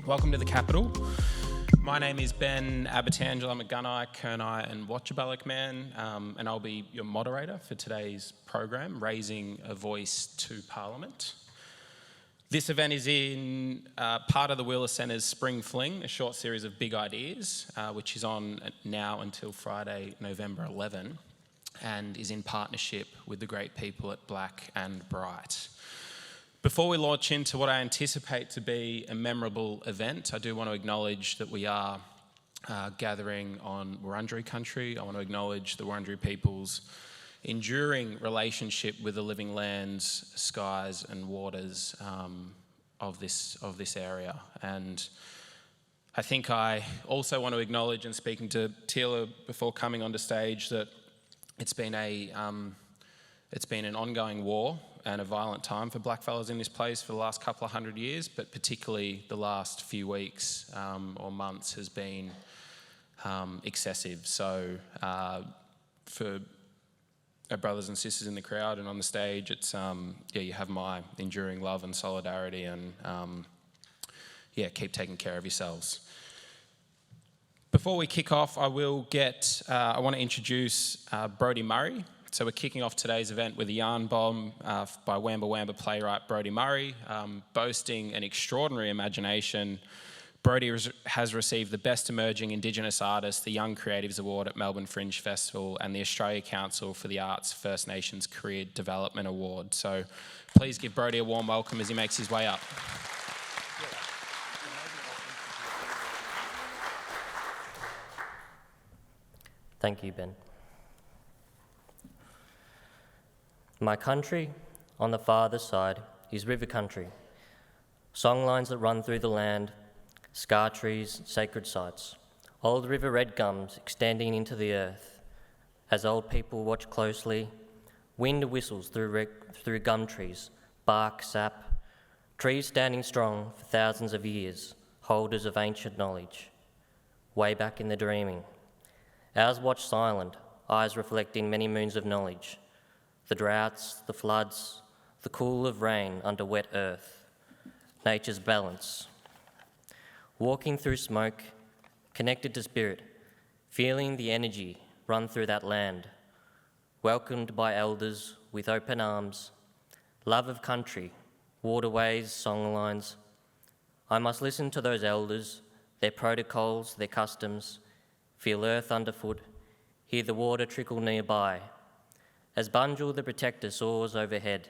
Welcome to the Capital. My name is Ben Abbatangelo. I'm a Gunai, Kurnai and Watchabalik man, and I'll be your moderator for today's program, Raising a Voice to Parliament. This event is in part of the Wheeler Centre's Spring Fling, a short series of big ideas, which is on now until Friday, November 11, and is in partnership with the great people at Blak Bright. Before we launch into what I anticipate to be a memorable event, I do want to acknowledge that we are gathering on Wurundjeri country. I want to acknowledge the Wurundjeri people's enduring relationship with the living lands, skies and waters of this area. And I think I also want to acknowledge, and speaking to Teela before coming onto stage, that it's been an ongoing war and a violent time for blackfellas in this place for the last couple of 100 years, but particularly the last few weeks or months has been excessive. So for our brothers and sisters in the crowd and on the stage, it's you have my enduring love and solidarity, and keep taking care of yourselves. Before we kick off, I want to introduce Brodie Murray. So we're kicking off today's event with a yarn bomb by Wamba Wamba playwright Brodie Murray. Boasting an extraordinary imagination, Brodie has received the Best Emerging Indigenous Artist, the Young Creatives Award at Melbourne Fringe Festival, and the Australia Council for the Arts First Nations Career Development Award. So please give Brodie a warm welcome as he makes his way up. Thank you, Ben. My country, on the farther side, is river country. Songlines that run through the land, scar trees, sacred sites, old river red gums extending into the earth. As old people watch closely, wind whistles through gum trees, bark, sap, trees standing strong for thousands of years, holders of ancient knowledge. Way back in the dreaming, ours watch silent, eyes reflecting many moons of knowledge. The droughts, the floods, the cool of rain under wet earth, nature's balance. Walking through smoke, connected to spirit, feeling the energy run through that land, welcomed by elders with open arms, love of country, waterways, songlines. I must listen to those elders, their protocols, their customs, feel earth underfoot, hear the water trickle nearby. As Bunjil the Protector soars overhead,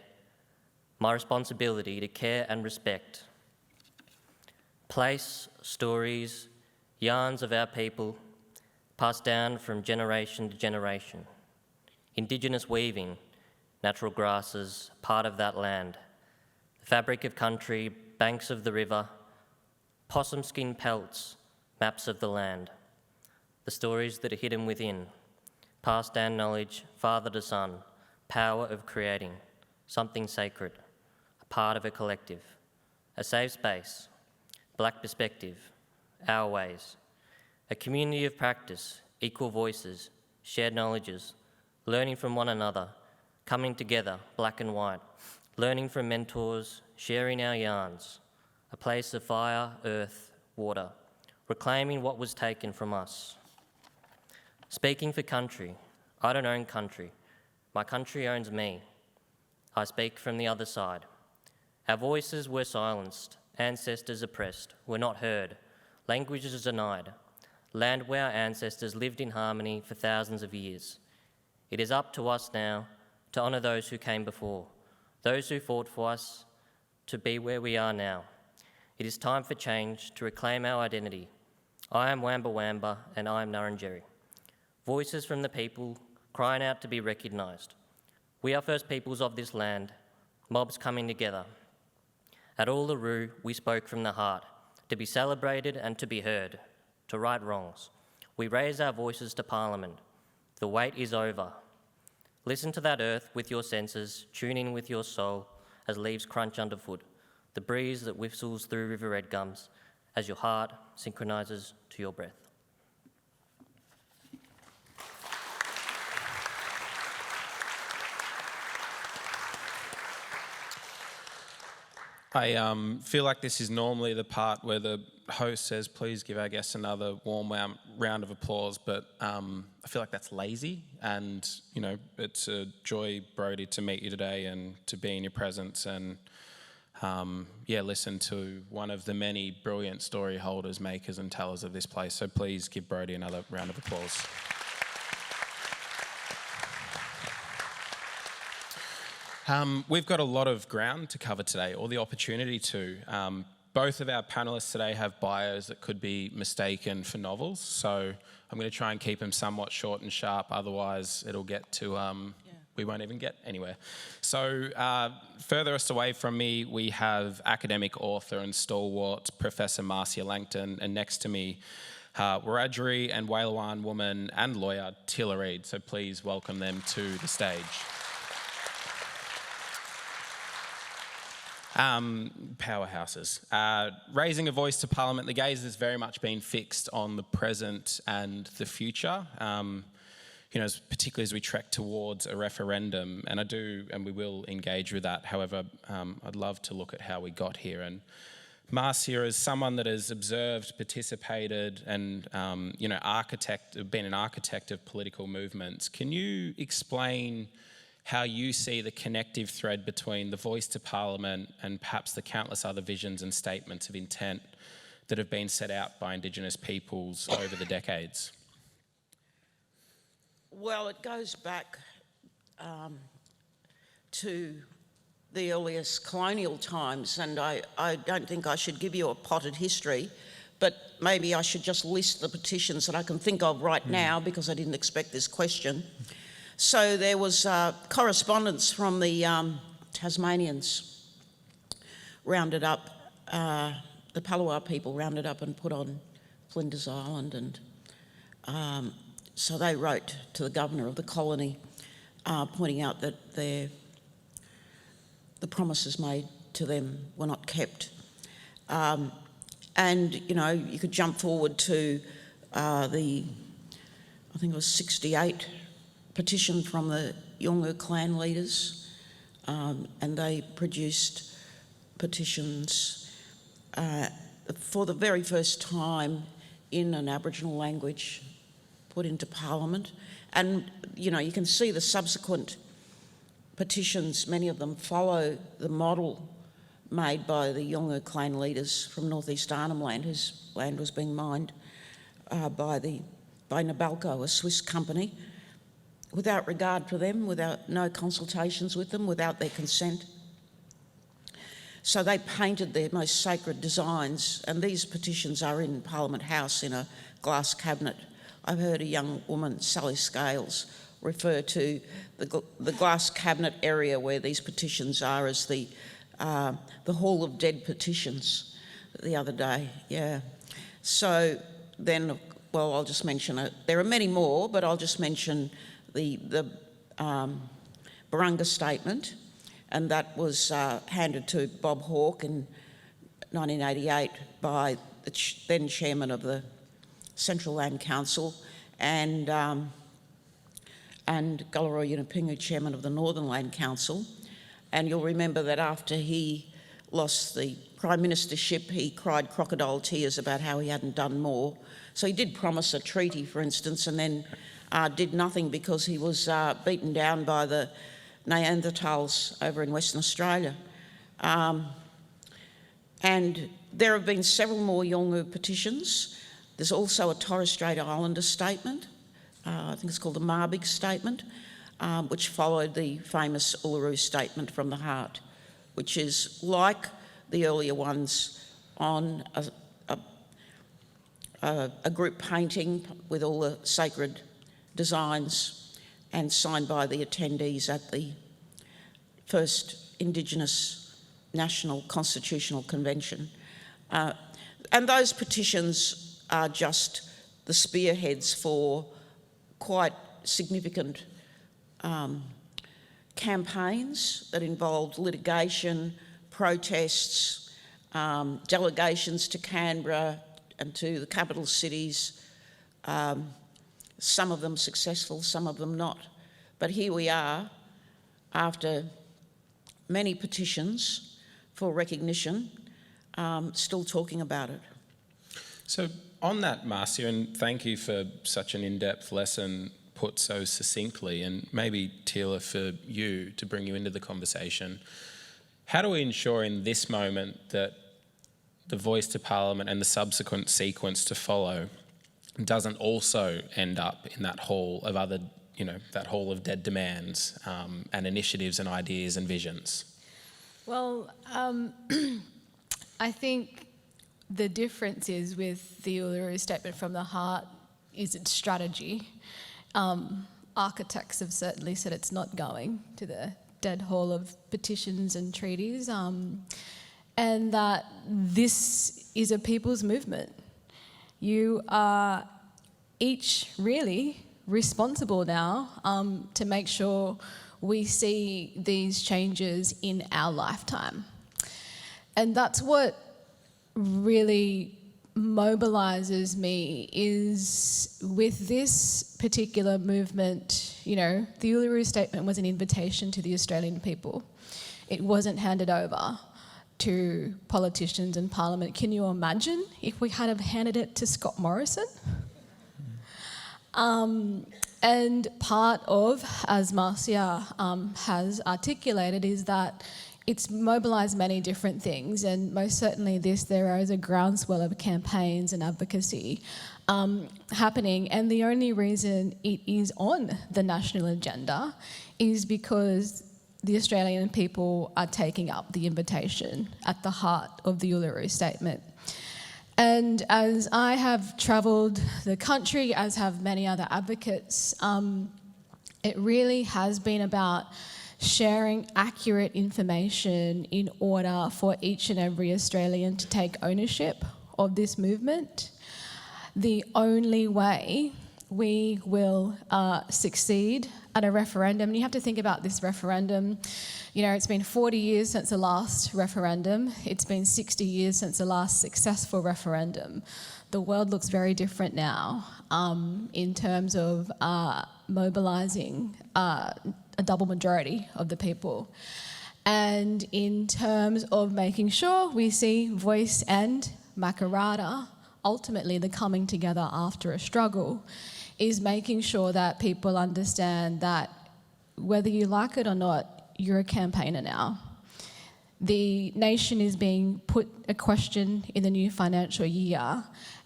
my responsibility to care and respect. Place, stories, yarns of our people, passed down from generation to generation. Indigenous weaving, natural grasses, part of that land. The fabric of country, banks of the river, possum skin pelts, maps of the land. The stories that are hidden within. Passed down knowledge, father to son, power of creating, something sacred, a part of a collective, a safe space, black perspective, our ways, a community of practice, equal voices, shared knowledges, learning from one another, coming together, black and white, learning from mentors, sharing our yarns, a place of fire, earth, water, reclaiming what was taken from us. Speaking for country, I don't own country. My country owns me. I speak from the other side. Our voices were silenced, ancestors oppressed, were not heard, languages denied, land where our ancestors lived in harmony for thousands of years. It is up to us now to honour those who came before, those who fought for us to be where we are now. It is time for change, to reclaim our identity. I am Wamba Wamba and I am Nurrungeri. Voices from the people crying out to be recognised. We are First Peoples of this land, mobs coming together. At Uluru, we spoke from the heart, to be celebrated and to be heard, to right wrongs. We raise our voices to Parliament. The wait is over. Listen to that earth with your senses, tune in with your soul as leaves crunch underfoot, the breeze that whistles through river red gums as your heart synchronises to your breath. I feel like this is normally the part where the host says, please give our guests another warm round of applause, but I feel like that's lazy, and, you know, it's a joy, Brodie, to meet you today and to be in your presence and, listen to one of the many brilliant story holders, makers and tellers of this place. So please give Brodie another round of applause. We've got a lot of ground to cover today, or the opportunity to. Both of our panellists today have bios that could be mistaken for novels, so I'm going to try and keep them somewhat short and sharp, otherwise it'll get to, we won't even get anywhere. So furthest away from me, we have academic author and stalwart Professor Marcia Langton, and next to me, Wiradjuri and Wailawan woman and lawyer Teela Reid, so please welcome them to the stage. Powerhouses. Raising a voice to Parliament, the gaze has very much been fixed on the present and the future, particularly as we trek towards a referendum, and we will engage with that. However, I'd love to look at how we got here. And Marcia, as someone that has observed, participated, and been an architect of political movements, can you explain how you see the connective thread between the voice to Parliament and perhaps the countless other visions and statements of intent that have been set out by Indigenous peoples over the decades? Well, it goes back to the earliest colonial times, and I don't think I should give you a potted history, but maybe I should just list the petitions that I can think of right now, because I didn't expect this question. So there was correspondence from the Tasmanians rounded up, the Palawa people rounded up and put on Flinders Island, and so they wrote to the governor of the colony pointing out that the promises made to them were not kept. And, you could jump forward to I think it was 68 petition from the Yolngu clan leaders, and they produced petitions for the very first time in an Aboriginal language put into Parliament. And, you can see the subsequent petitions, many of them follow the model made by the Yolngu clan leaders from northeast Arnhem Land, whose land was being mined by Nabalco, a Swiss company, without regard for them, without no consultations with them, without their consent. So they painted their most sacred designs, and these petitions are in Parliament House in a glass cabinet. I've heard a young woman, Sally Scales, refer to the glass cabinet area where these petitions are as the Hall of Dead petitions the other day, yeah. So then, well, I'll just mention it. There are many more, but I'll just mention the Barunga Statement, and that was handed to Bob Hawke in 1988 by the then chairman of the Central Land Council and Galarrwuy Yunupingu, chairman of the Northern Land Council. And you'll remember that after he lost the Prime Ministership, he cried crocodile tears about how he hadn't done more. So he did promise a treaty, for instance, and then did nothing because he was beaten down by the Neanderthals over in Western Australia. And there have been several more Yolngu petitions. There's also a Torres Strait Islander statement, I think it's called the Marbig Statement, which followed the famous Uluru Statement from the Heart, which is like the earlier ones on a group painting with all the sacred designs and signed by the attendees at the first Indigenous National Constitutional Convention. And those petitions are just the spearheads for quite significant campaigns that involved litigation, protests, delegations to Canberra and to the capital cities, some of them successful, some of them not. But here we are, after many petitions for recognition, still talking about it. So on that, Marcia, and thank you for such an in-depth lesson put so succinctly, and maybe Teela, for you, to bring you into the conversation, how do we ensure in this moment that the voice to Parliament and the subsequent sequence to follow doesn't also end up in that hall of other, that hall of dead demands and initiatives and ideas and visions? Well, I think the difference is with the Uluru Statement from the Heart is its strategy. Architects have certainly said it's not going to the dead hall of petitions and treaties, and that this is a people's movement. You are each really responsible now to make sure we see these changes in our lifetime. And that's what really mobilises me, is with this particular movement, the Uluru Statement was an invitation to the Australian people. It wasn't handed over to politicians and Parliament. Can you imagine if we had have handed it to Scott Morrison? And part of, as Marcia has articulated, is that it's mobilised many different things, and most certainly there is a groundswell of campaigns and advocacy happening, and the only reason it is on the national agenda is because the Australian people are taking up the invitation at the heart of the Uluru Statement. And as I have travelled the country, as have many other advocates, it really has been about sharing accurate information in order for each and every Australian to take ownership of this movement. The only way we will succeed at a referendum, and you have to think about this referendum, it's been 40 years since the last referendum, it's been 60 years since the last successful referendum. The world looks very different now in terms of mobilising a double majority of the people. And in terms of making sure we see voice and Makarrata, ultimately the coming together after a struggle, is making sure that people understand that whether you like it or not, you're a campaigner now. The nation is being put a question in the new financial year,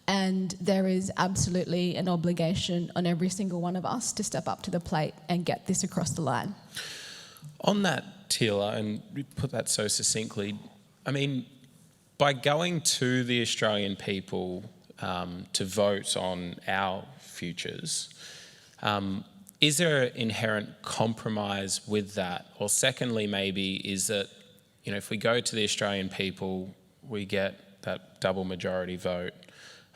and there is absolutely an obligation on every single one of us to step up to the plate and get this across the line. On that, Teela, and you put that so succinctly, by going to the Australian people to vote on our futures, is there an inherent compromise with that? Or secondly, maybe, is that, if we go to the Australian people, we get that double majority vote,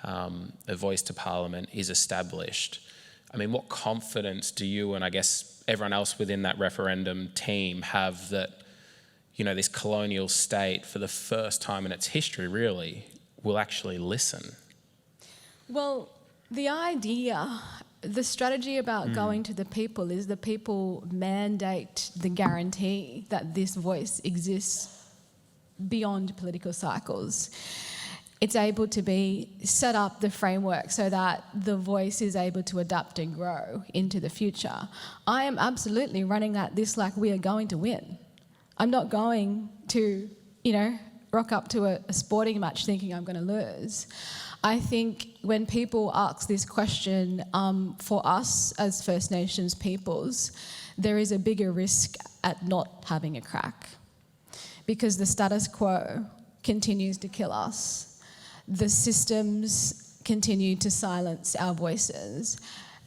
a voice to Parliament is established. What confidence do you, and I guess everyone else within that referendum team, have that, this colonial state, for the first time in its history, really, will actually listen? Well, the strategy about going to the people is the people mandate the guarantee that this voice exists beyond political cycles. It's able to be set up the framework so that the voice is able to adapt and grow into the future. I am absolutely running at this like we are going to win. I'm not going to, rock up to a sporting match thinking I'm going to lose. I think when people ask this question, for us as First Nations peoples, there is a bigger risk at not having a crack, because the status quo continues to kill us. The systems continue to silence our voices.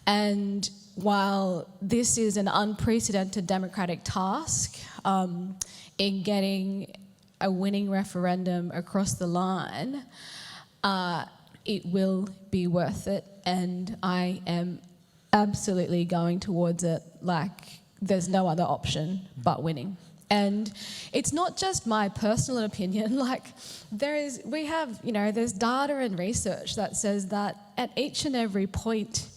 And while this is an unprecedented democratic task in getting a winning referendum across the line, it will be worth it, and I am absolutely going towards it like there's no other option but winning. And it's not just my personal opinion, there's data and research that says that at each and every point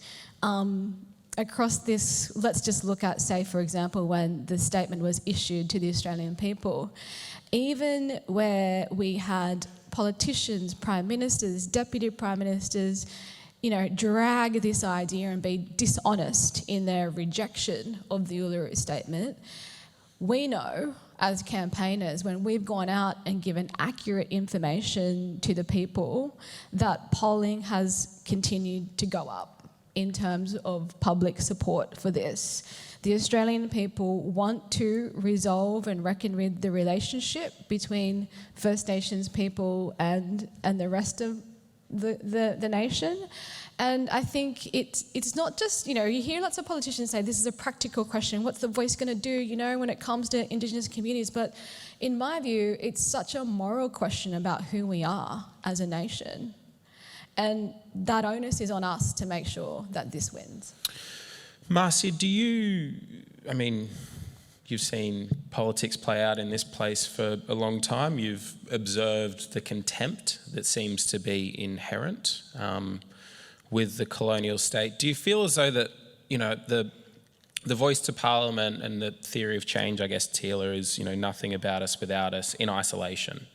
across this, let's just look at, say, for example, when the statement was issued to the Australian people, even where we had politicians, prime ministers, deputy prime ministers, drag this idea and be dishonest in their rejection of the Uluru Statement, we know as campaigners, when we've gone out and given accurate information to the people, that polling has continued to go up in terms of public support for this. The Australian people want to resolve and reckon with the relationship between First Nations people and the rest of the nation. And I think it's not just, you hear lots of politicians say this is a practical question, what's the voice going to do, when it comes to Indigenous communities? But in my view, it's such a moral question about who we are as a nation. And that onus is on us to make sure that this wins. Marcia, you've seen politics play out in this place for a long time. You've observed the contempt that seems to be inherent with the colonial state. Do you feel as though that, the voice to Parliament and the theory of change, I guess, Teela, is, nothing about us without us in isolation?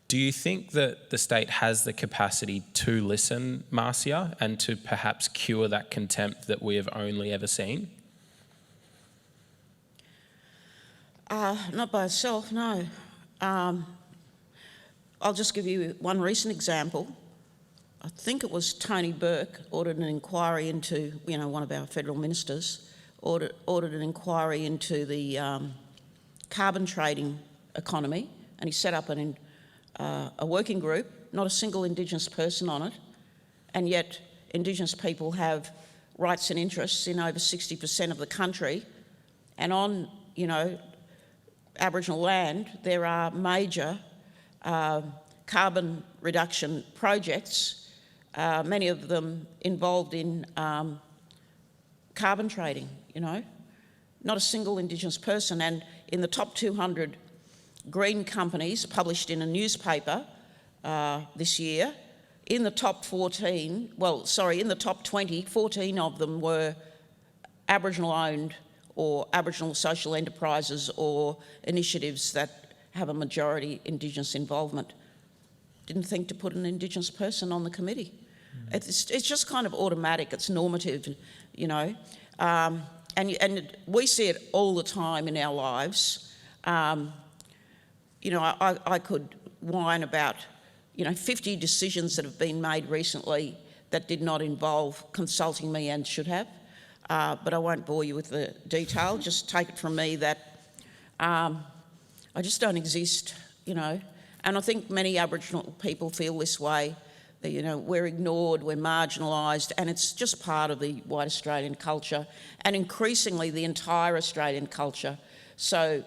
Do you think that the state has the capacity to listen, Marcia, and to perhaps cure that contempt that we have only ever seen? Not by itself, no. I'll just give you one recent example. I think it was Tony Burke ordered an inquiry into, one of our federal ministers, ordered an inquiry into the carbon trading economy, and he set up a working group, not a single Indigenous person on it, and yet Indigenous people have rights and interests in over 60% of the country, and on, Aboriginal land, there are major carbon reduction projects, many of them involved in carbon trading, Not a single Indigenous person. And in the top 200 green companies published in a newspaper this year, in the top 20, 14 of them were Aboriginal-owned or Aboriginal social enterprises or initiatives that have a majority Indigenous involvement. Didn't think to put an Indigenous person on the committee. It's just kind of automatic, it's normative, and we see it all the time in our lives. I could whine about, 50 decisions that have been made recently that did not involve consulting me and should have, but I won't bore you with the detail. Just take it from me that I just don't exist, and I think many Aboriginal people feel this way. That, we're ignored, we're marginalised, and it's just part of the white Australian culture, and increasingly the entire Australian culture. So,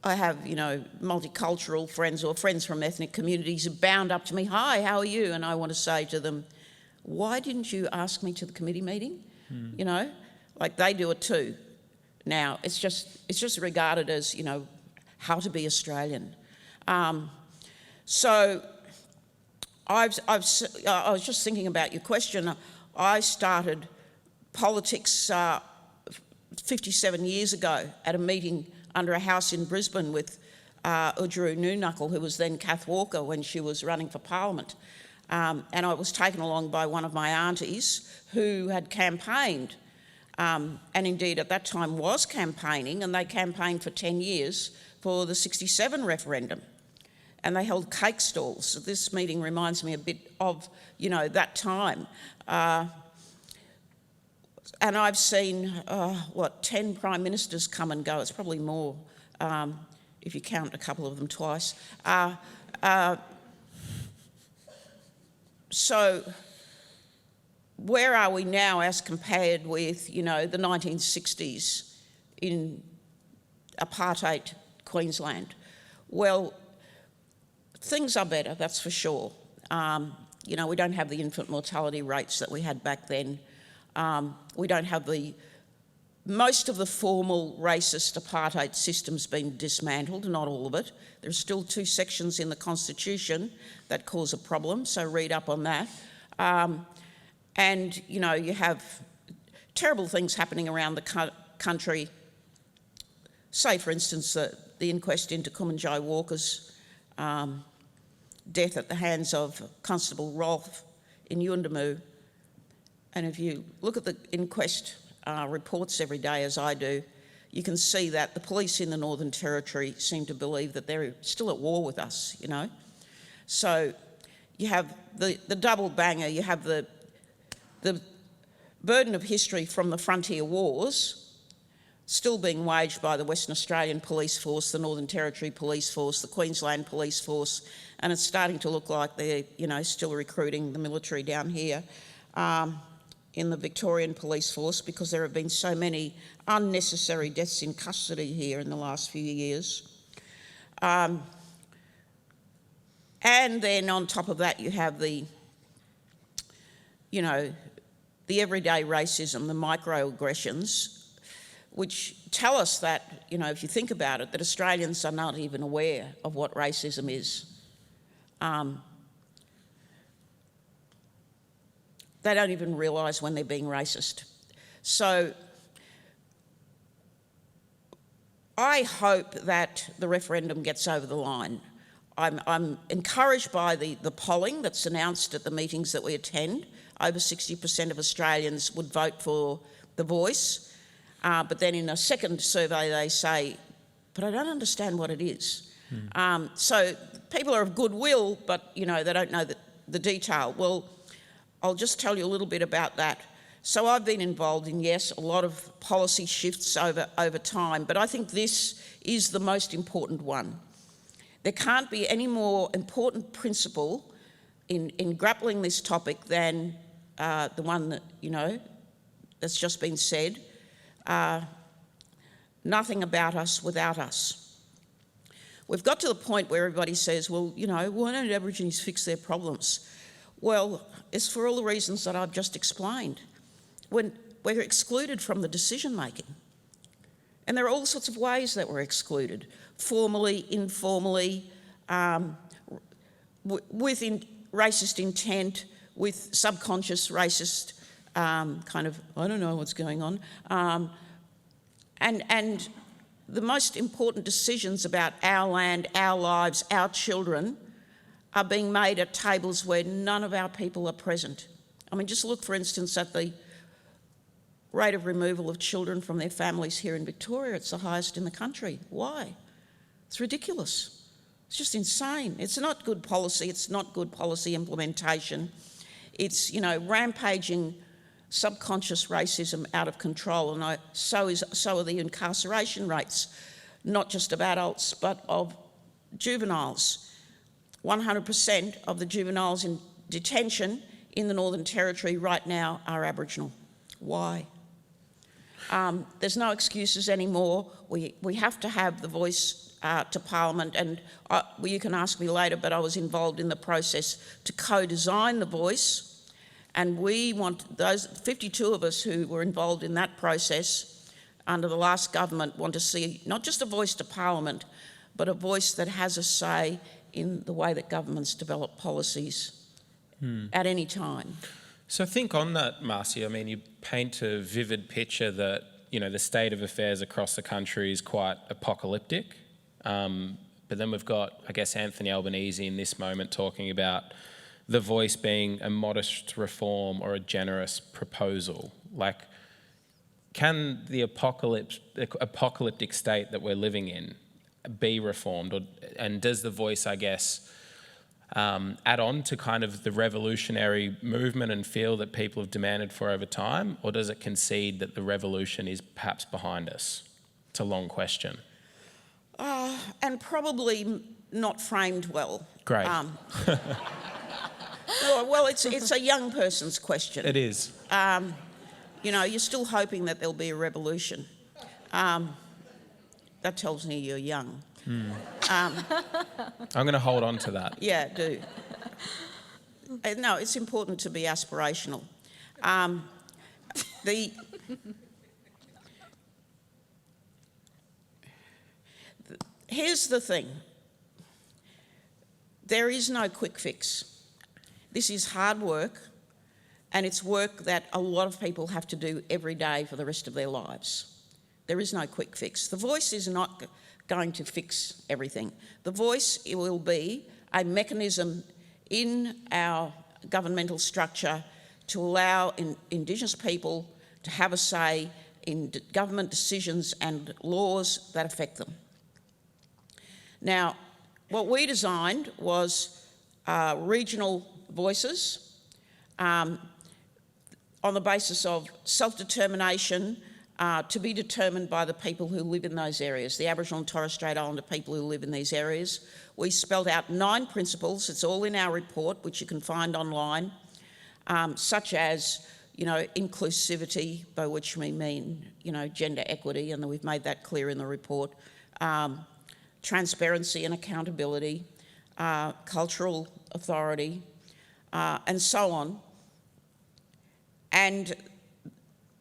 I have, multicultural friends or friends from ethnic communities who bound up to me, "Hi, how are you?" And I want to say to them, "Why didn't you ask me to the committee meeting?" Like they do it too. Now, it's just regarded as, how to be Australian. So I was just thinking about your question. I started politics 57 years ago at a meeting under a house in Brisbane with Udjuru Noonuckle, who was then Kath Walker when she was running for Parliament. And I was taken along by one of my aunties who had campaigned, and indeed at that time was campaigning, and they campaigned for 10 years for the 67 referendum. And they held cake stalls. So this meeting reminds me a bit of, that time. And I've seen, 10 prime ministers come and go. It's probably more if you count a couple of them twice. So where are we now as compared with, the 1960s in apartheid Queensland? Well, things are better, that's for sure. We don't have the infant mortality rates that we had back then. We don't have most of the formal racist apartheid system's been dismantled, not all of it. There's still 2 sections in the Constitution that cause a problem, so read up on that. And, you have terrible things happening around the country say, for instance, the inquest into Kumanjai Walker's death at the hands of Constable Rolfe in Yuendamu, and if you look at the inquest reports every day, as I do, you can see that the police in the Northern Territory seem to believe that they're still at war with us, you know. So you have the double banger, you have the burden of history from the frontier wars still being waged by the Western Australian Police Force, the Northern Territory Police Force, the Queensland Police Force, and it's starting to look like they're, you know, still recruiting the military down here in the Victorian Police Force, because there have been so many unnecessary deaths in custody here in the last few years. And then on top of that, you have the, you know, the everyday racism, the microaggressions, which tell us that, you know, if you think about it, that Australians are not even aware of what racism is. They don't even realise when they're being racist. So I hope that the referendum gets over the line. I'm encouraged by the polling that's announced at the meetings that we attend. Over 60% of Australians would vote for the Voice, but then in a second survey they say, but I don't understand what it is. So people are of goodwill, but you know, they don't know the detail. Well, I'll just tell you a little bit about that. So I've been involved in, yes, a lot of policy shifts over time, but I think this is the most important one. There can't be any more important principle in grappling this topic than the one that, you know, that's just been said. Nothing about us without us. We've got to the point where everybody says, well, you know, why don't Aborigines fix their problems? Well, it's for all the reasons that I've just explained. When we're excluded from the decision making, and there are all sorts of ways that we're excluded, formally, informally, with racist intent, with subconscious racist kind of, I don't know what's going on, and the most important decisions about our land, our lives, our children are being made at tables where none of our people are present. I mean, just look, for instance, at the rate of removal of children from their families here in Victoria. It's the highest in the country. Why? It's ridiculous. It's just insane. It's not good policy. It's not good policy implementation. It's, you know, rampaging subconscious racism out of control, and so are the incarceration rates, not just of adults, but of juveniles. 100% of the juveniles in detention in the Northern Territory right now are Aboriginal. Why? There's no excuses anymore. We have to have the voice to Parliament, and you can ask me later, but I was involved in the process to co-design the voice, and we want those 52 of us who were involved in that process under the last government want to see not just a voice to Parliament, but a voice that has a say in the way that governments develop policies at any time. So I think on that, Marcia, I mean, you paint a vivid picture that, you know, the state of affairs across the country is quite apocalyptic. But then we've got, I guess, Anthony Albanese in this moment talking about the voice being a modest reform or a generous proposal. Like, can the apocalyptic state that we're living in be reformed? And does the voice, I guess, add on to kind of the revolutionary movement and feel that people have demanded for over time? Or does it concede that the revolution is perhaps behind us? It's a long question. And probably not framed well. Great. Well, it's a young person's question. It is. You know, you're still hoping that there'll be a revolution. That tells me you're young. I'm going to hold on to that. Yeah, do. No, it's important to be aspirational. Here's the thing. There is no quick fix. This is hard work, and it's work that a lot of people have to do every day for the rest of their lives. There is no quick fix. The Voice is not going to fix everything. The Voice, it will be a mechanism in our governmental structure to allow Indigenous people to have a say in government decisions and laws that affect them. Now, what we designed was regional voices on the basis of self-determination to be determined by the people who live in those areas, the Aboriginal and Torres Strait Islander people who live in these areas. We spelled out 9 principles. It's all in our report, which you can find online, such as, you know, inclusivity, by which we mean, you know, gender equity, and we've made that clear in the report, transparency and accountability, cultural authority, and so on. And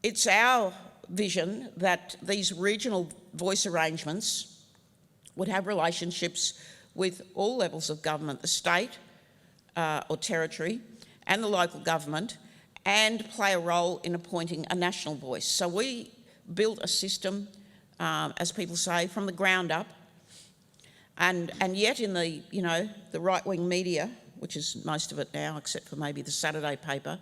it's our vision that these regional voice arrangements would have relationships with all levels of government, the state or territory and the local government, and play a role in appointing a national voice. So we built a system, as people say, from the ground up, and yet in the, you know, the right-wing media, which is most of it now, except for maybe the Saturday paper,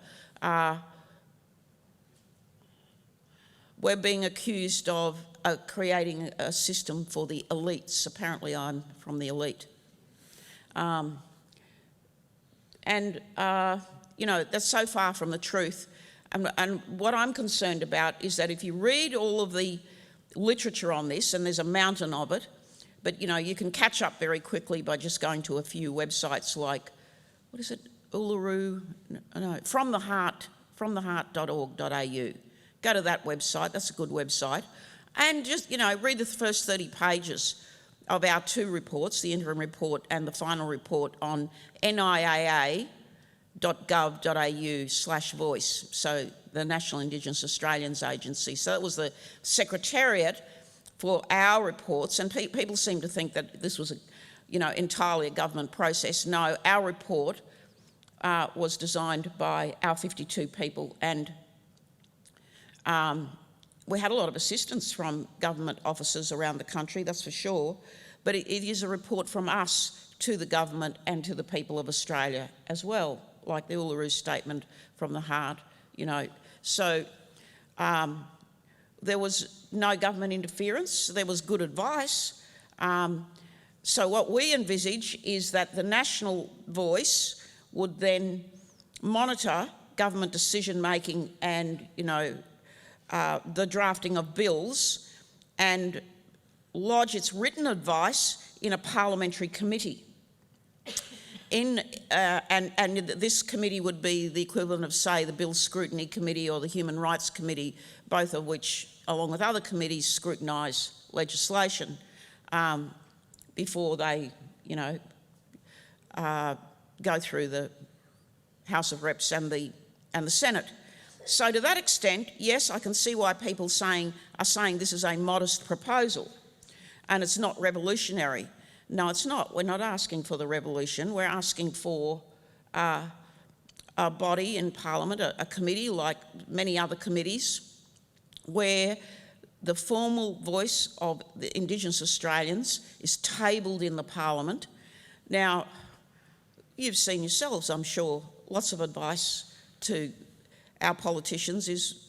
we're being accused of creating a system for the elites. Apparently I'm from the elite. You know, that's so far from the truth. And what I'm concerned about is that if you read all of the literature on this, and there's a mountain of it, but, you know, you can catch up very quickly by just going to a few websites like, what is it, Uluru, no, fromtheheart.org.au. Go to that website, that's a good website, and just, you know, read the first 30 pages of our 2 reports, the interim report and the final report on niaa.gov.au/voice, so the National Indigenous Australians Agency. So that was the secretariat for our reports, and people seem to think that this was, entirely a government process. No, our report was designed by our 52 people, and we had a lot of assistance from government officers around the country, that's for sure, but it is a report from us to the government and to the people of Australia as well, like the Uluru Statement from the Heart, So there was no government interference, there was good advice. So what we envisage is that the national voice would then monitor government decision-making and, the drafting of bills and lodge its written advice in a parliamentary committee. And this committee would be the equivalent of, say, the Bill Scrutiny Committee or the Human Rights Committee, both of which, along with other committees, scrutinise legislation before they, go through the House of Reps and the Senate. So to that extent, yes, I can see why people are saying this is a modest proposal and it's not revolutionary. No, it's not. We're not asking for the revolution. We're asking for a body in Parliament, a committee like many other committees, where the formal voice of the Indigenous Australians is tabled in the Parliament. Now, you've seen yourselves, I'm sure, lots of advice to our politicians is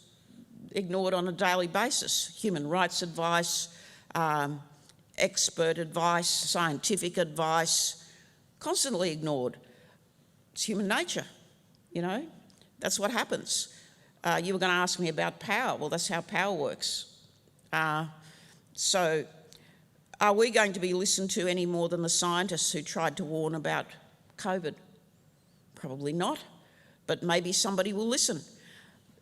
ignored on a daily basis. Human rights advice, expert advice, scientific advice, constantly ignored. It's human nature, That's what happens. You were going to ask me about power. Well, that's how power works. So are we going to be listened to any more than the scientists who tried to warn about COVID? Probably not, but maybe somebody will listen.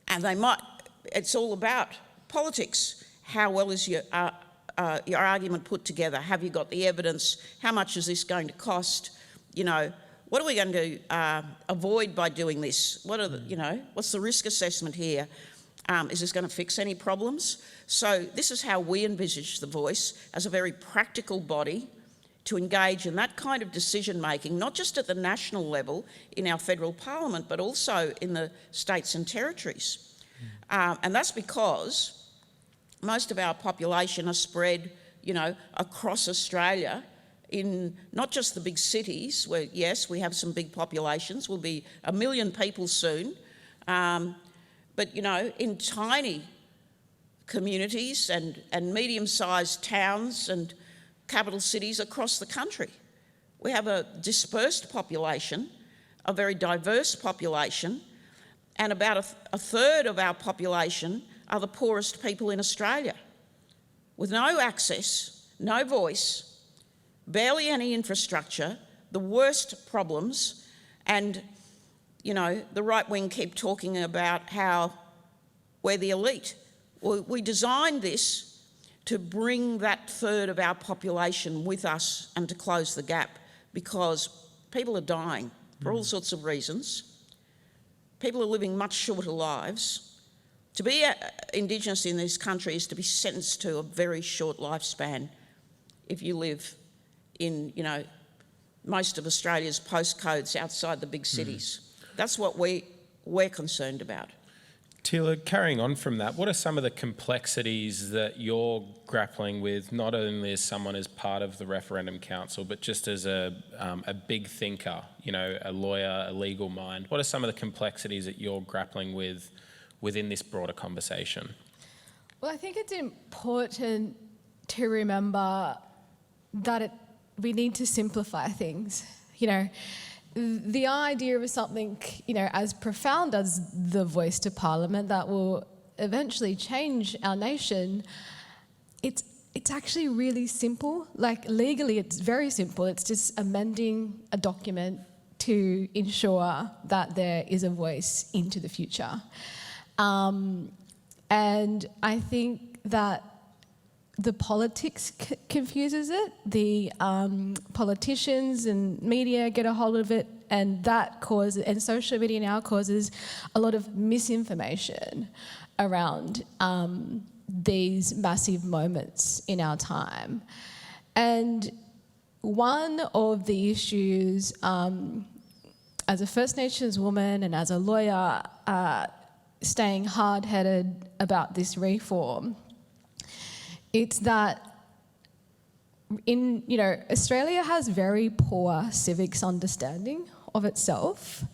And they might. It's all about politics. How well is your argument put together? Have you got the evidence? How much is this going to cost? What are we going to avoid by doing this? What's the risk assessment here? Is this going to fix any problems? So this is how we envisage the Voice, as a very practical body to engage in that kind of decision-making, not just at the national level in our federal parliament, but also in the states and territories. And that's because most of our population are spread, you know, across Australia in not just the big cities, where, yes, we have some big populations, we'll be 1 million people soon, but, you know, in tiny communities and medium-sized towns and capital cities across the country. We have a dispersed population, a very diverse population, and about a third of our population are the poorest people in Australia, with no access, no voice, barely any infrastructure, the worst problems, and, you know, the right wing keep talking about how we're the elite. Well, we designed this to bring that third of our population with us and to close the gap, because people are dying for all sorts of reasons. People are living much shorter lives. To be Indigenous in this country is to be sentenced to a very short lifespan if you live in, you know, most of Australia's postcodes outside the big cities. That's what we're concerned about. Teela, carrying on from that, what are some of the complexities that you're grappling with, not only as someone as part of the Referendum Council, but just as a big thinker, you know, a lawyer, a legal mind? What are some of the complexities that you're grappling with within this broader conversation? Well, I think it's important to remember that we need to simplify things. You know, the idea of something, you know, as profound as the voice to Parliament that will eventually change our nation, it's actually really simple. Like, legally, it's very simple. It's just amending a document to ensure that there is a voice into the future. And I think that the politics confuses it. The politicians and media get a hold of it, and that causes, and social media now causes a lot of misinformation around these massive moments in our time. And one of the issues, as a First Nations woman and as a lawyer, staying hard-headed about this reform, it's that Australia has very poor civics understanding of itself.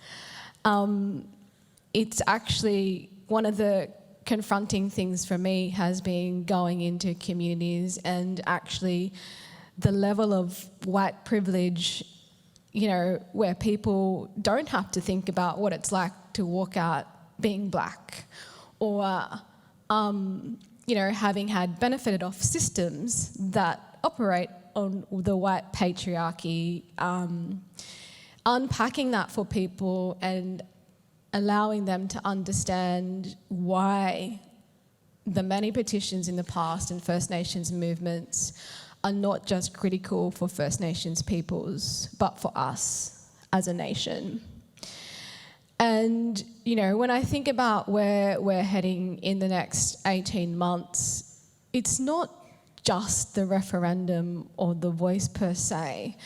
It's actually one of the confronting things for me has been going into communities and actually the level of white privilege, you know, where people don't have to think about what it's like to walk out being black, or you know, having had benefited off systems that operate on the white patriarchy, unpacking that for people and allowing them to understand why the many petitions in the past and First Nations movements are not just critical for First Nations peoples, but for us as a nation. And, you know, when I think about where we're heading in the next 18 months, it's not just the referendum or the voice per se,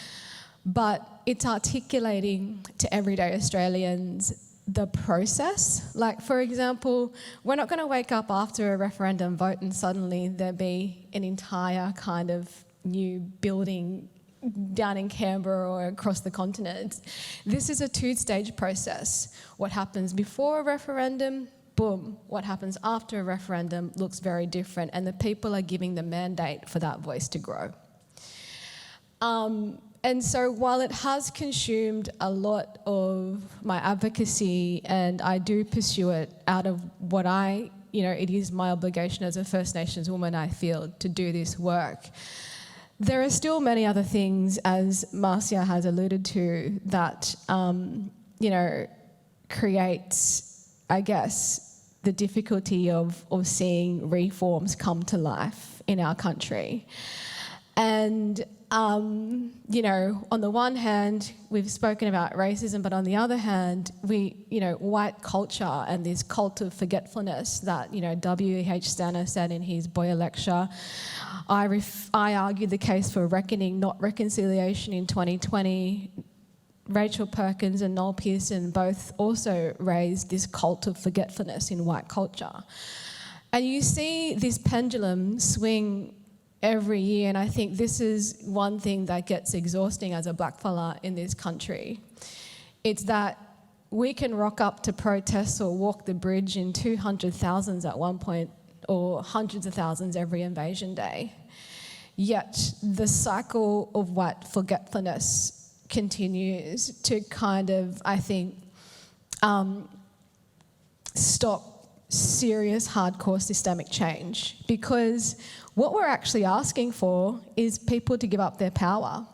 but it's articulating to everyday Australians the process. Like, for example, we're not going to wake up after a referendum vote and suddenly there be an entire kind of new building down in Canberra or across the continent. This is a two-stage process. What happens before a referendum, boom. What happens after a referendum looks very different, and the people are giving the mandate for that voice to grow. And so while it has consumed a lot of my advocacy, and I do pursue it out of what it is my obligation as a First Nations woman, I feel, to do this work, there are still many other things, as Marcia has alluded to, that, creates, I guess, the difficulty of seeing reforms come to life in our country. And, on the one hand, we've spoken about racism, but on the other hand, white culture and this cult of forgetfulness that, W.H. Stanner said in his Boyer lecture. I argued the case for reckoning, not reconciliation in 2020. Rachel Perkins and Noel Pearson both also raised this cult of forgetfulness in white culture. And you see this pendulum swing every year, and I think this is one thing that gets exhausting as a blackfella in this country. It's that we can rock up to protests or walk the bridge in 200,000s at one point, or hundreds of thousands every invasion day. Yet the cycle of white forgetfulness continues to kind of, I think, stop serious, hardcore systemic change, because what we're actually asking for is people to give up their power,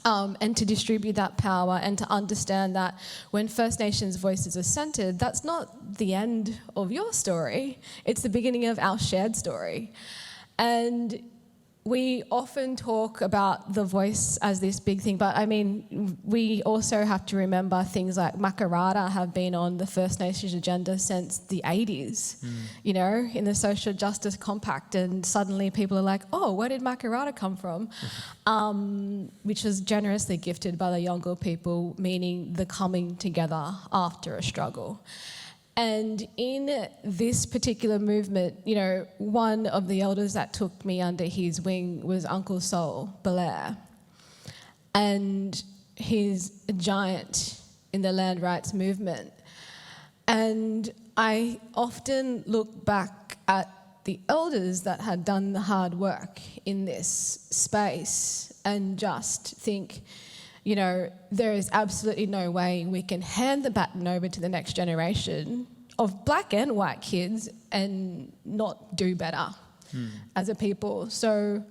and to distribute that power, and to understand that when First Nations voices are centred, that's not the end of your story, it's the beginning of our shared story. And we often talk about the voice as this big thing, but I mean, we also have to remember things like Makarrata have been on the First Nations agenda since the 80s, you know, in the Social Justice Compact, and suddenly people are like, oh, where did Makarrata come from? Which was generously gifted by the Yolngu people, meaning the coming together after a struggle. And in this particular movement, you know, one of the elders that took me under his wing was Uncle Sol Belair. And he's a giant in the land rights movement. And I often look back at the elders that had done the hard work in this space and just think, you know, there is absolutely no way we can hand the baton over to the next generation of black and white kids and not do better as a people. So,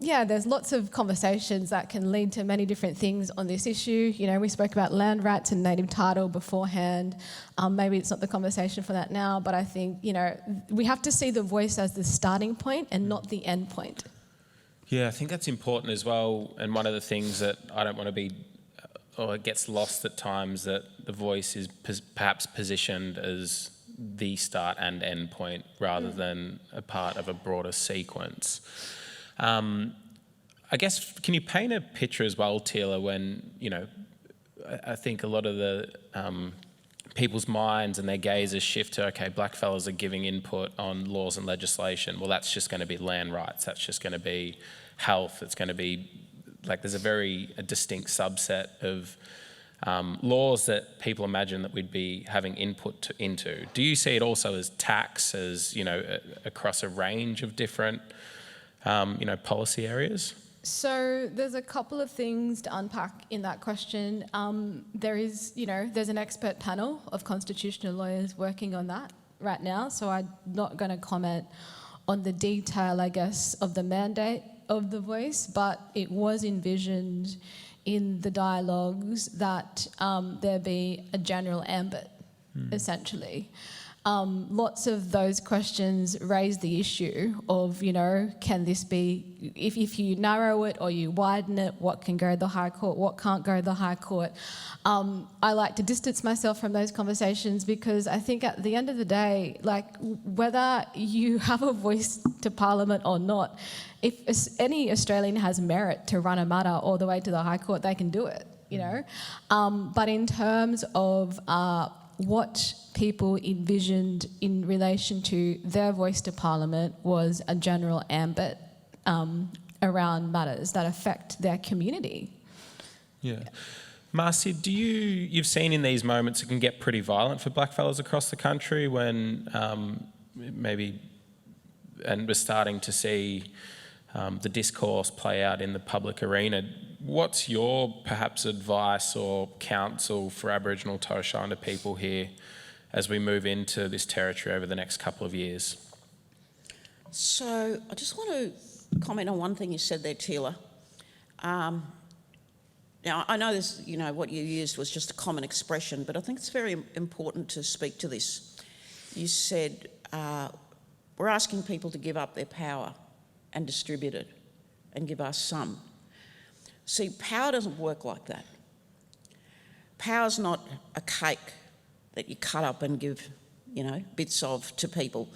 yeah, there's lots of conversations that can lead to many different things on this issue. You know, we spoke about land rights and native title beforehand. Maybe it's not the conversation for that now, but I think, you know, we have to see the voice as the starting point and not the end point. Yeah, I think that's important as well. And one of the things that I don't want to be, or it gets lost at times, that the voice is perhaps positioned as the start and end point rather than a part of a broader sequence. I guess, can you paint a picture as well, Teela, when, you know, I think a lot of the people's minds and their gazes shift to, okay, blackfellas are giving input on laws and legislation. Well, that's just going to be land rights. That's just going to be health. It's going to be, like, there's a distinct subset of laws that people imagine that we'd be having input into. Do you see it also as tax, as, you know, across a range of different, you know, policy areas? So there's a couple of things to unpack in that question. There is, you know, there's an expert panel of constitutional lawyers working on that right now, so I'm not going to comment on the detail, I guess, of the mandate of the voice, but it was envisioned in the dialogues that there be a general ambit, essentially. Lots of those questions raise the issue of, you know, can this be, if you narrow it or you widen it, what can go to the High Court, what can't go to the High Court? I like to distance myself from those conversations because I think at the end of the day, like, whether you have a voice to Parliament or not, if any Australian has merit to run a matter all the way to the High Court, they can do it, you know? But in terms of what people envisioned in relation to their voice to Parliament was a general ambit around matters that affect their community. Yeah. Marcia, you've seen in these moments it can get pretty violent for blackfellas across the country when maybe, and we're starting to see the discourse play out in the public arena. What's your perhaps advice or counsel for Aboriginal Torres Strait Islander people here as we move into this territory over the next couple of years? So I just want to comment on one thing you said there, Teela. Now, I know this, you know, what you used was just a common expression, but I think it's very important to speak to this. You said, we're asking people to give up their power and distribute it and give us some. See, power doesn't work like that. Power's not a cake that you cut up and give, you know, bits of to people.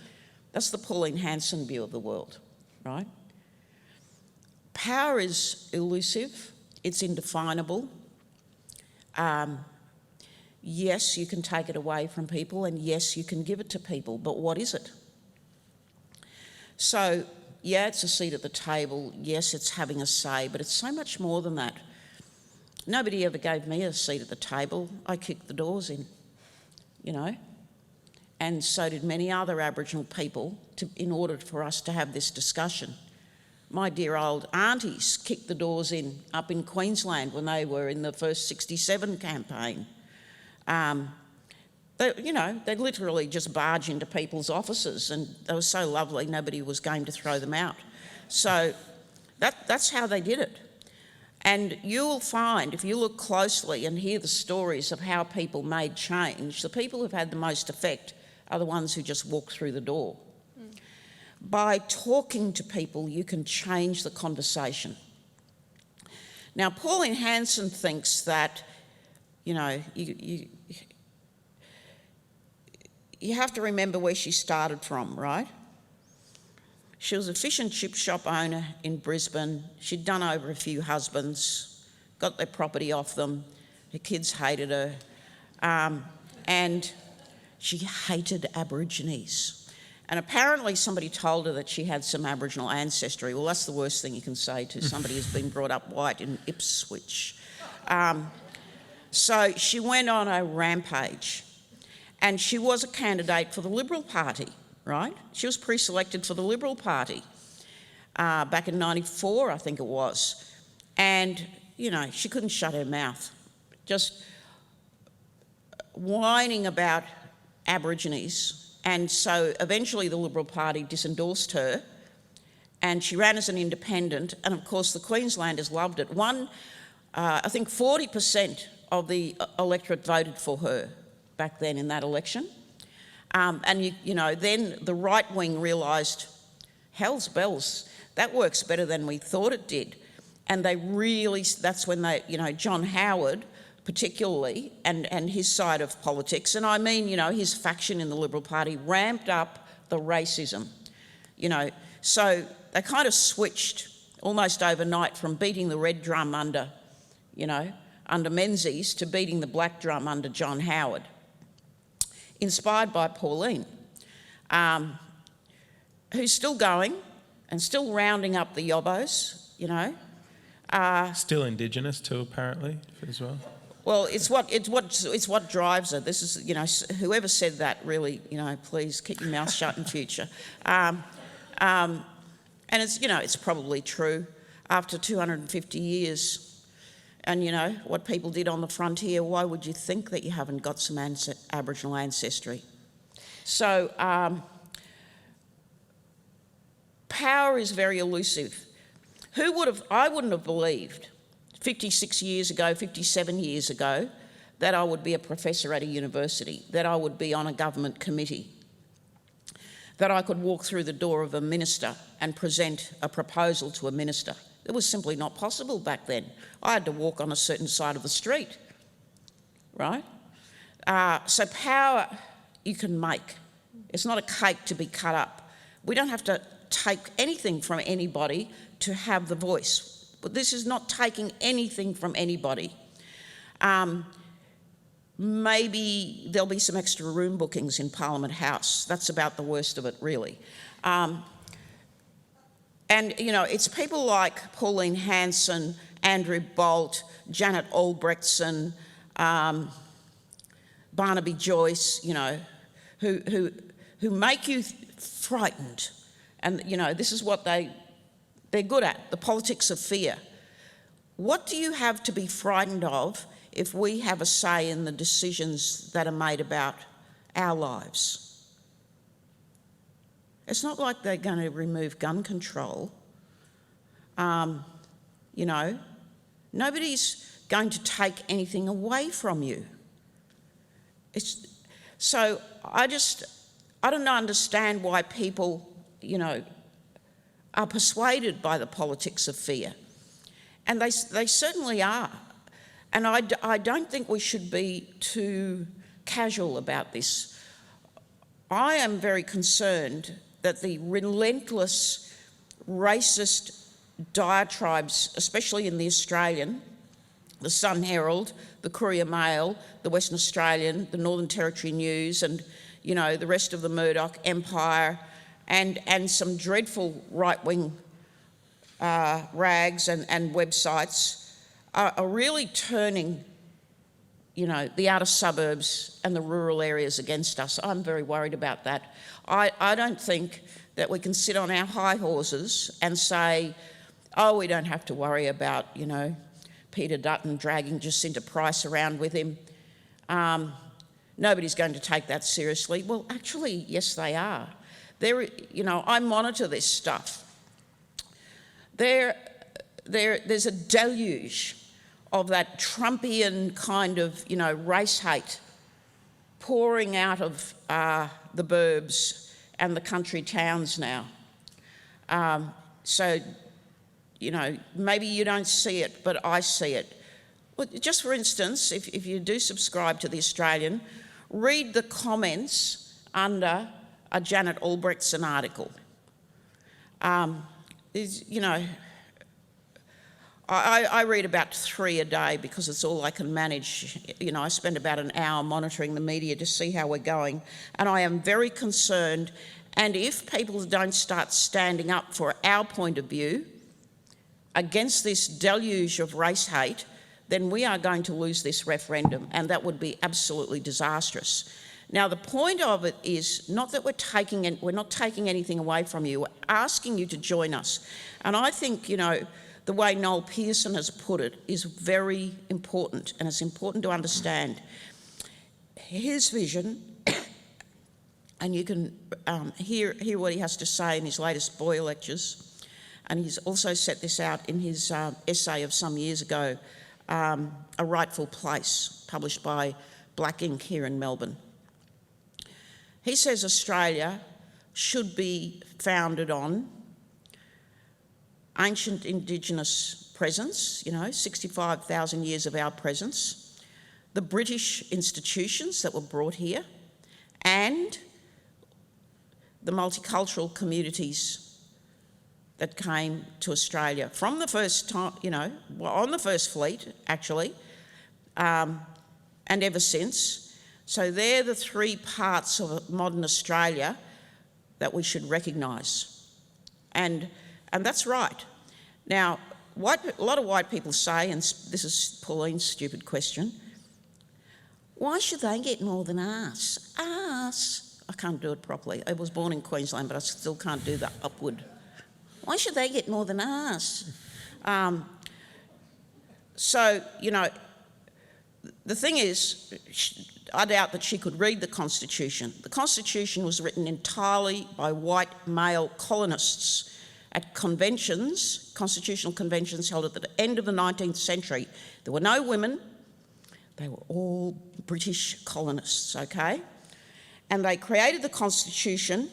That's the Pauline Hanson view of the world, right? Power is elusive, it's indefinable. Yes, you can take it away from people, and yes, you can give it to people, but what is it? So, yeah, it's a seat at the table. Yes, it's having a say, but it's so much more than that. Nobody ever gave me a seat at the table. I kicked the doors in, you know, and so did many other Aboriginal people in order for us to have this discussion. My dear old aunties kicked the doors in up in Queensland when they were in the first 67 campaign. They'd literally just barge into people's offices, and they were so lovely nobody was going to throw them out. So that's how they did it. And you'll find, if you look closely and hear the stories of how people made change, the people who've had the most effect are the ones who just walk through the door. By talking to people, you can change the conversation. Now, Pauline Hanson thinks that, you have to remember where she started from, right? She was a fish and chip shop owner in Brisbane. She'd done over a few husbands, got their property off them. Her kids hated her. And she hated Aborigines. And apparently somebody told her that she had some Aboriginal ancestry. Well, that's the worst thing you can say to somebody who's been brought up white in Ipswich. So she went on a rampage. And she was a candidate for the Liberal Party, right? She was pre-selected for the Liberal Party back in '94, I think it was. And, she couldn't shut her mouth, just whining about Aborigines. And so eventually the Liberal Party disendorsed her, and she ran as an independent. And of course, the Queenslanders loved it. I think 40% of the electorate voted for her back then in that election. And then the right wing realised, hell's bells, that works better than we thought it did. And that's when John Howard particularly, and his side of politics, and I mean, his faction in the Liberal Party ramped up the racism, So they kind of switched almost overnight from beating the red drum under Menzies to beating the black drum under John Howard. Inspired by Pauline, who's still going and still rounding up the yobbos, Still Indigenous too, apparently, as well. Well, it's what drives her. This is, whoever said that really, please keep your mouth shut in future. And it's, it's probably true after 250 years. And, what people did on the frontier, why would you think that you haven't got some Aboriginal ancestry? So, power is very elusive. I wouldn't have believed 56 years ago, 57 years ago, that I would be a professor at a university, that I would be on a government committee, that I could walk through the door of a minister and present a proposal to a minister. It was simply not possible back then. I had to walk on a certain side of the street, right? So power you can make. It's not a cake to be cut up. We don't have to take anything from anybody to have the voice. But this is not taking anything from anybody. Maybe there'll be some extra room bookings in Parliament House. That's about the worst of it, really. And, it's people like Pauline Hanson, Andrew Bolt, Janet Albrechtson, Barnaby Joyce, who make you frightened. And, this is what they're good at, the politics of fear. What do you have to be frightened of if we have a say in the decisions that are made about our lives? It's not like they're going to remove gun control. Nobody's going to take anything away from you. So I don't understand why people, are persuaded by the politics of fear. And they certainly are. And I don't think we should be too casual about this. I am very concerned that the relentless racist diatribes, especially in the Australian, the Sun Herald, the Courier Mail, the Western Australian, the Northern Territory News, and, the rest of the Murdoch empire, and some dreadful right-wing rags and websites are really turning, you know, the outer suburbs and the rural areas against us. I'm very worried about that. I don't think that we can sit on our high horses and say, oh, we don't have to worry about, you know, Peter Dutton dragging Jacinta Price around with him. Nobody's going to take that seriously. Well, actually, yes, they are. You know, I monitor this stuff. There's a deluge of that Trumpian kind of, you know, race hate pouring out of the burbs and the country towns now. So, you know, maybe you don't see it, but I see it. Well, just for instance, if you do subscribe to The Australian, read the comments under a Janet Albrechtson article. You know, I read about 3 a day because it's all I can manage. You know, I spend about an hour monitoring the media to see how we're going, and I am very concerned. And if people don't start standing up for our point of view against this deluge of race hate, then we are going to lose this referendum, and that would be absolutely disastrous. Now, the point of it is not that we're not taking anything away from you, we're asking you to join us. And I think, you know, the way Noel Pearson has put it is very important, and it's important to understand his vision. And you can hear what he has to say in his latest Boyer lectures. And he's also set this out in his essay of some years ago, A Rightful Place, published by Blak Inc. here in Melbourne. He says Australia should be founded on ancient Indigenous presence, you know, 65,000 years of our presence, the British institutions that were brought here, and the multicultural communities that came to Australia from the first time, you know, on the first fleet, actually, and ever since. So they're the 3 parts of modern Australia that we should recognise. And that's right. Now, a lot of white people say, and this is Pauline's stupid question, why should they get more than us? Us. I can't do it properly. I was born in Queensland, but I still can't do the upward. Why should they get more than us? So, you know, the thing is, I doubt that she could read the Constitution. The Constitution was written entirely by white male colonists at conventions, constitutional conventions held at the end of the 19th century. There were no women. They were all British colonists, okay? And they created the Constitution,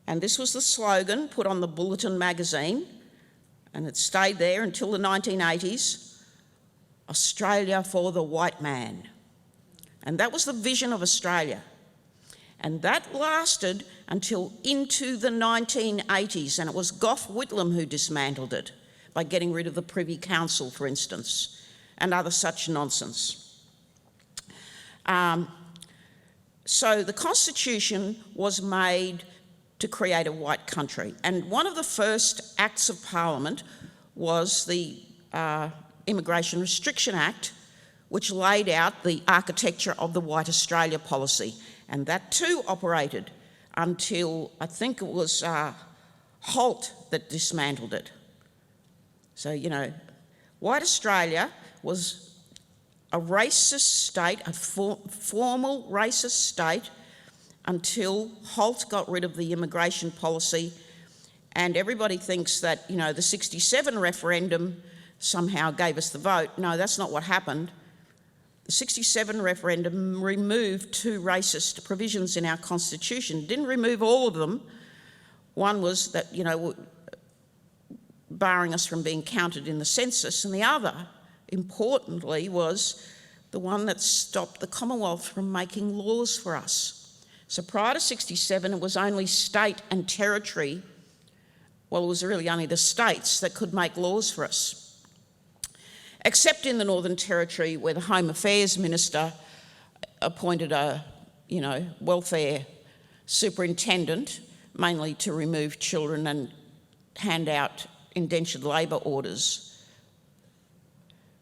and this was the slogan put on the Bulletin magazine, and it stayed there until the 1980s, Australia for the white man. And that was the vision of Australia. And that lasted until into the 1980s, and it was Gough Whitlam who dismantled it by getting rid of the Privy Council, for instance, and other such nonsense. So the Constitution was made to create a white country, and one of the first acts of Parliament was the Immigration Restriction Act, which laid out the architecture of the White Australia policy, and that too operated until I think it was Holt that dismantled it. So, you know, White Australia was a racist state, a formal racist state, until Holt got rid of the immigration policy. And everybody thinks that, you know, the 67 referendum somehow gave us the vote. No, that's not what happened. The 67 referendum removed 2 racist provisions in our Constitution. It didn't remove all of them. One was that, you know, barring us from being counted in the census, and the other, importantly, was the one that stopped the Commonwealth from making laws for us. So prior to 67, it was only state and territory, well, it was really only the states that could make laws for us. Except in the Northern Territory, where the Home Affairs Minister appointed a, you know, welfare superintendent mainly to remove children and hand out indentured labour orders.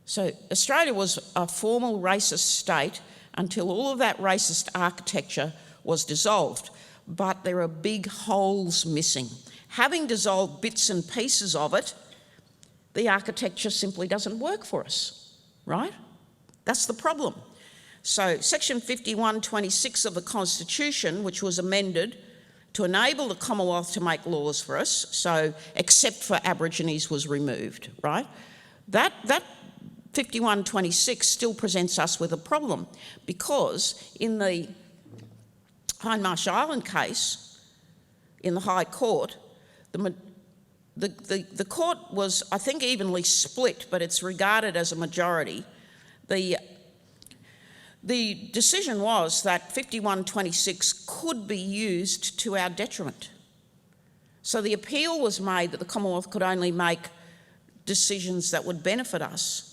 So Australia was a formal racist state until all of that racist architecture was dissolved. But there are big holes missing. Having dissolved bits and pieces of it, the architecture simply doesn't work for us, right? That's the problem. So section 51(26) of the Constitution, which was amended to enable the Commonwealth to make laws for us, so except for Aborigines was removed, right? That 51(26) still presents us with a problem, because in the Hindmarsh Island case, in the High Court, the court was, I think, evenly split, but it's regarded as a majority. The decision was that 51(26) could be used to our detriment. So the appeal was made that the Commonwealth could only make decisions that would benefit us.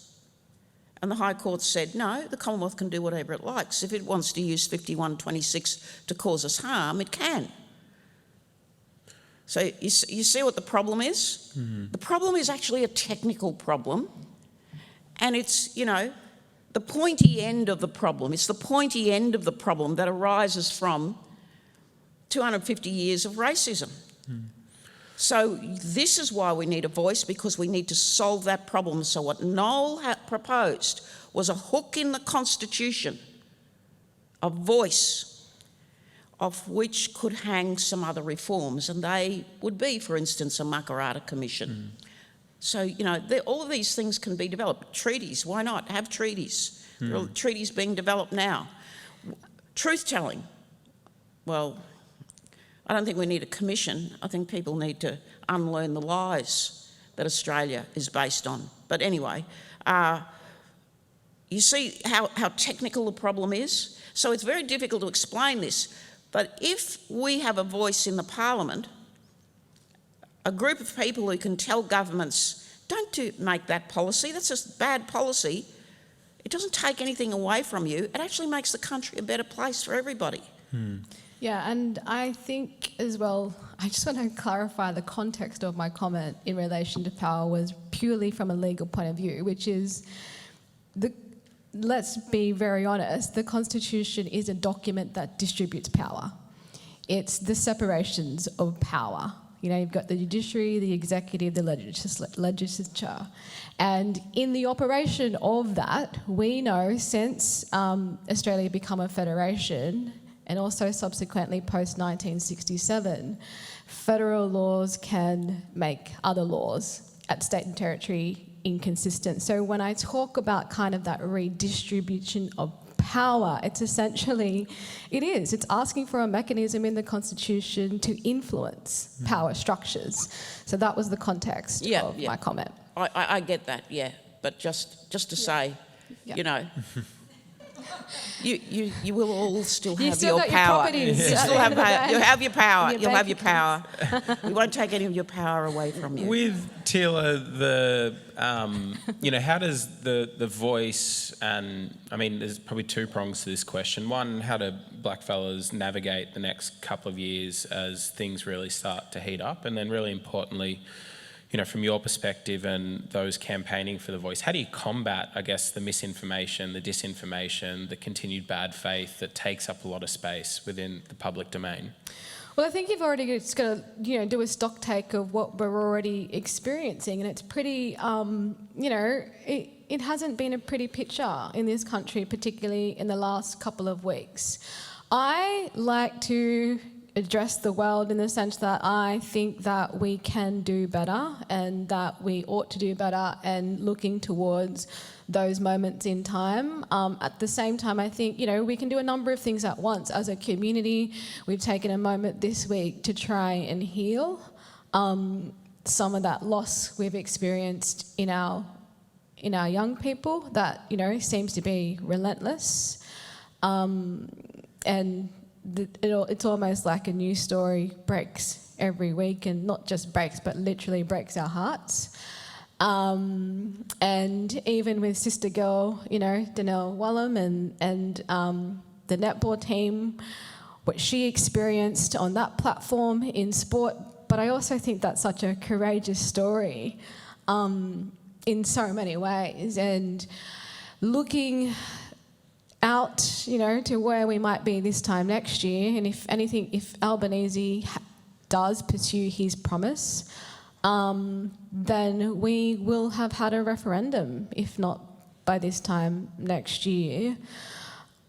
And the High Court said, no, the Commonwealth can do whatever it likes. If it wants to use 51(26) to cause us harm, it can. So you see what the problem is? Mm-hmm. The problem is actually a technical problem, and it's, the pointy end of the problem. It's the pointy end of the problem that arises from 250 years of racism. Mm. So this is why we need a voice, because we need to solve that problem. So what Noel proposed was a hook in the Constitution, a voice of which could hang some other reforms, and they would be, for instance, a Makarrata Commission. Mm. So, all of these things can be developed. Treaties, why not? Have treaties. Mm. There are treaties being developed now. Truth-telling, well, I don't think we need a commission. I think people need to unlearn the lies that Australia is based on. But anyway, you see how technical the problem is? So it's very difficult to explain this. But if we have a voice in the Parliament, a group of people who can tell governments, don't make that policy, that's a bad policy, it doesn't take anything away from you, it actually makes the country a better place for everybody. Hmm. Yeah, and I think as well, I just want to clarify the context of my comment in relation to power was purely from a legal point of view, which is, let's be very honest, the Constitution is a document that distributes power. It's the separations of power. You've got the judiciary, the executive, the legislature. And in the operation of that, we know since Australia became a federation, and also subsequently post-1967, federal laws can make other laws at state and territory inconsistent. So when I talk about kind of that redistribution of power, it's asking for a mechanism in the Constitution to influence power structures. So that was the context of my comment. I get that, yeah, but just to say, You will all still have your power. You have your power. You'll have your power. We won't take any of your power away from you. With Teela, how does the voice and there's probably two prongs to this question. One, how do blackfellas navigate the next couple of years as things really start to heat up, and then really importantly, from your perspective and those campaigning for the voice, how do you combat, I guess, the misinformation, the disinformation, the continued bad faith that takes up a lot of space within the public domain? Well, I think you've already just got to, do a stock take of what we're already experiencing, and it's pretty, it hasn't been a pretty picture in this country, particularly in the last couple of weeks. I like to address the world in the sense that I think that we can do better and that we ought to do better, and looking towards those moments in time. At the same time, I think, we can do a number of things at once. As a community, we've taken a moment this week to try and heal some of that loss we've experienced in our young people that, seems to be relentless. And it's almost like a news story breaks every week, and not just breaks, but literally breaks our hearts. And even with Sister Girl, Danelle Wallum and the netball team, what she experienced on that platform in sport, but I also think that's such a courageous story in so many ways. And looking out, to where we might be this time next year, and if Albanese does pursue his promise, then we will have had a referendum, if not by this time next year.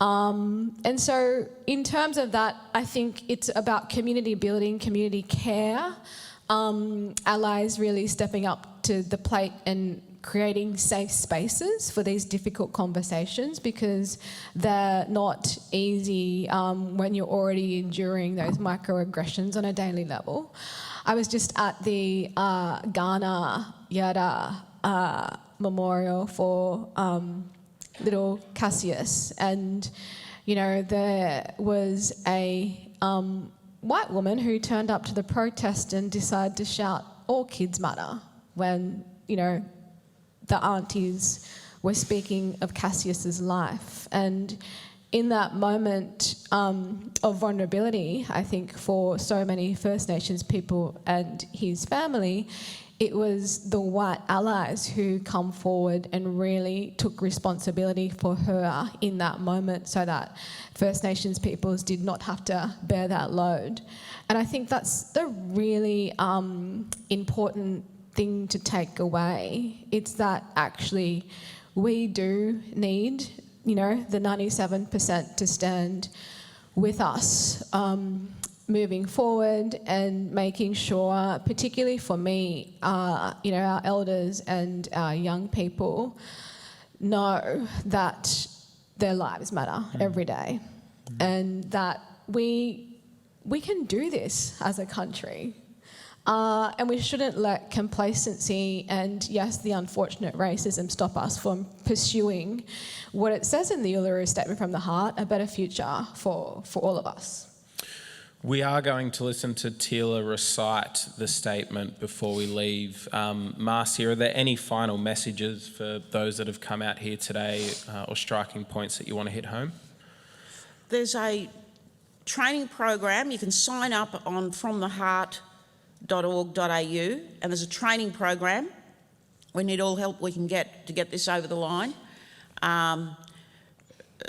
And so in terms of that, I think it's about community building, community care, allies really stepping up to the plate and creating safe spaces for these difficult conversations, because they're not easy when you're already enduring those microaggressions on a daily level. I was just at the Ghana Yada memorial for little Cassius, and there was a white woman who turned up to the protest and decided to shout, "All kids matter," when the aunties were speaking of Cassius's life. And in that moment of vulnerability, I think for so many First Nations people and his family, it was the white allies who come forward and really took responsibility for her in that moment, so that First Nations peoples did not have to bear that load. And I think that's the really important thing to take away. It's that actually we do need, the 97% to stand with us moving forward, and making sure, particularly for me, our elders and our young people know that their lives matter every day, and that we can do this as a country. And we shouldn't let complacency and, yes, the unfortunate racism stop us from pursuing what it says in the Uluru Statement from the Heart, a better future for all of us. We are going to listen to Teela recite the statement before we leave. Marcia, are there any final messages for those that have come out here today, or striking points that you want to hit home? There's a training program. You can sign up on fromtheheart.org.au, and there's a training program. We need all help we can get to get this over the line.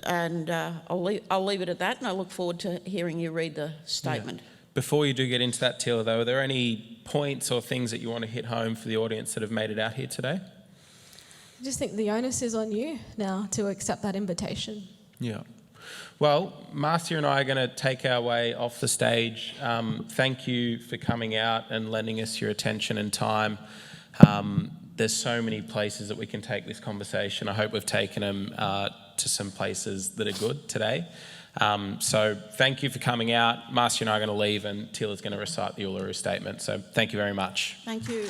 I'll leave it at that, and I look forward to hearing you read the statement. Yeah. Before you do get into that, Teela, though, are there any points or things that you want to hit home for the audience that have made it out here today? I just think the onus is on you now to accept that invitation. Yeah. Well, Marcia and I are going to take our way off the stage. Thank you for coming out and lending us your attention and time. There's so many places that we can take this conversation. I hope we've taken them to some places that are good today. So thank you for coming out. Marcia and I are going to leave, and Teela's going to recite the Uluru Statement. So thank you very much. Thank you.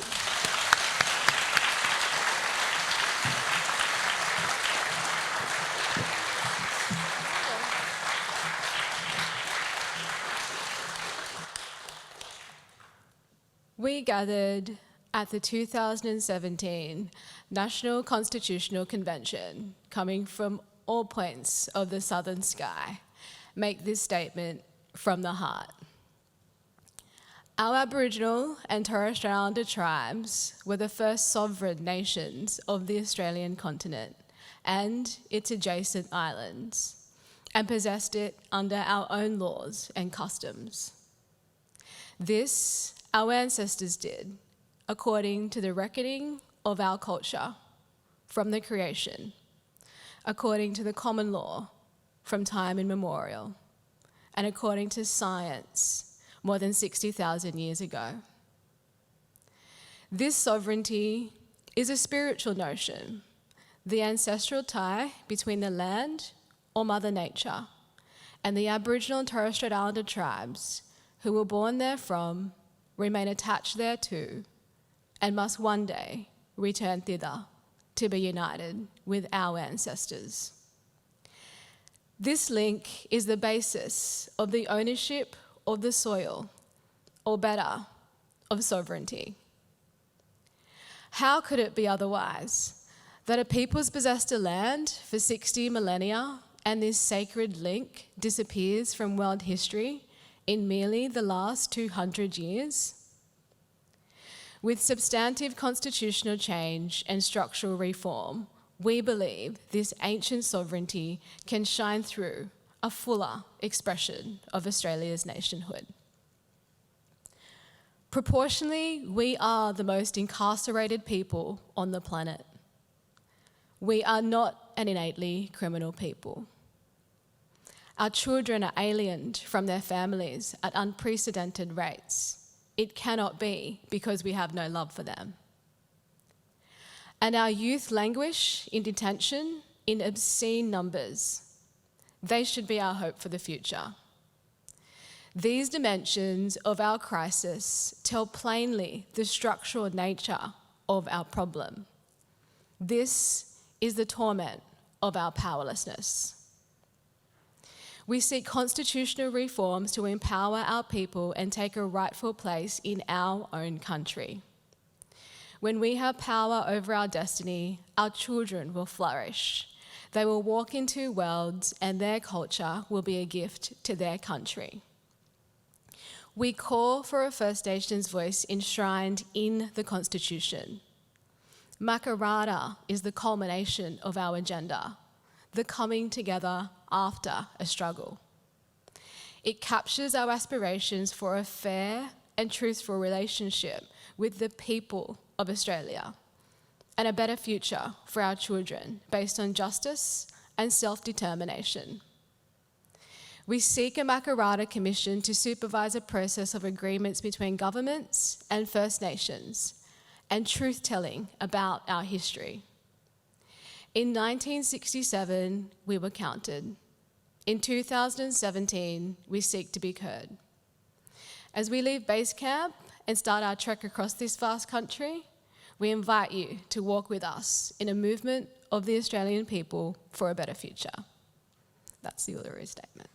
We gathered at the 2017 National Constitutional Convention, coming from all points of the southern sky, make this statement from the heart. Our Aboriginal and Torres Strait Islander tribes were the first sovereign nations of the Australian continent and its adjacent islands, and possessed it under our own laws and customs. This our ancestors did, according to the reckoning of our culture from the creation, according to the common law from time immemorial, and according to science more than 60,000 years ago. This sovereignty is a spiritual notion, the ancestral tie between the land, or Mother Nature, and the Aboriginal and Torres Strait Islander tribes who were born therefrom, remain attached thereto, and must one day return thither to be united with our ancestors. This link is the basis of the ownership of the soil, or better, of sovereignty. How could it be otherwise that a people's possessed a land for 60 millennia and this sacred link disappears from world history in merely the last 200 years? With substantive constitutional change and structural reform, we believe this ancient sovereignty can shine through a fuller expression of Australia's nationhood. Proportionally, we are the most incarcerated people on the planet. We are not an innately criminal people. Our children are aliened from their families at unprecedented rates. It cannot be because we have no love for them. And our youth languish in detention in obscene numbers. They should be our hope for the future. These dimensions of our crisis tell plainly the structural nature of our problem. This is the torment of our powerlessness. We seek constitutional reforms to empower our people and take a rightful place in our own country. When we have power over our destiny, our children will flourish. They will walk into worlds and their culture will be a gift to their country. We call for a First Nations voice enshrined in the Constitution. Makarrata is the culmination of our agenda, the coming together after a struggle. It captures our aspirations for a fair and truthful relationship with the people of Australia and a better future for our children based on justice and self-determination. We seek a Makarrata Commission to supervise a process of agreements between governments and First Nations and truth-telling about our history. In 1967, we were counted. In 2017, we seek to be heard. As we leave base camp and start our trek across this vast country, we invite you to walk with us in a movement of the Australian people for a better future. That's the Uluru Statement.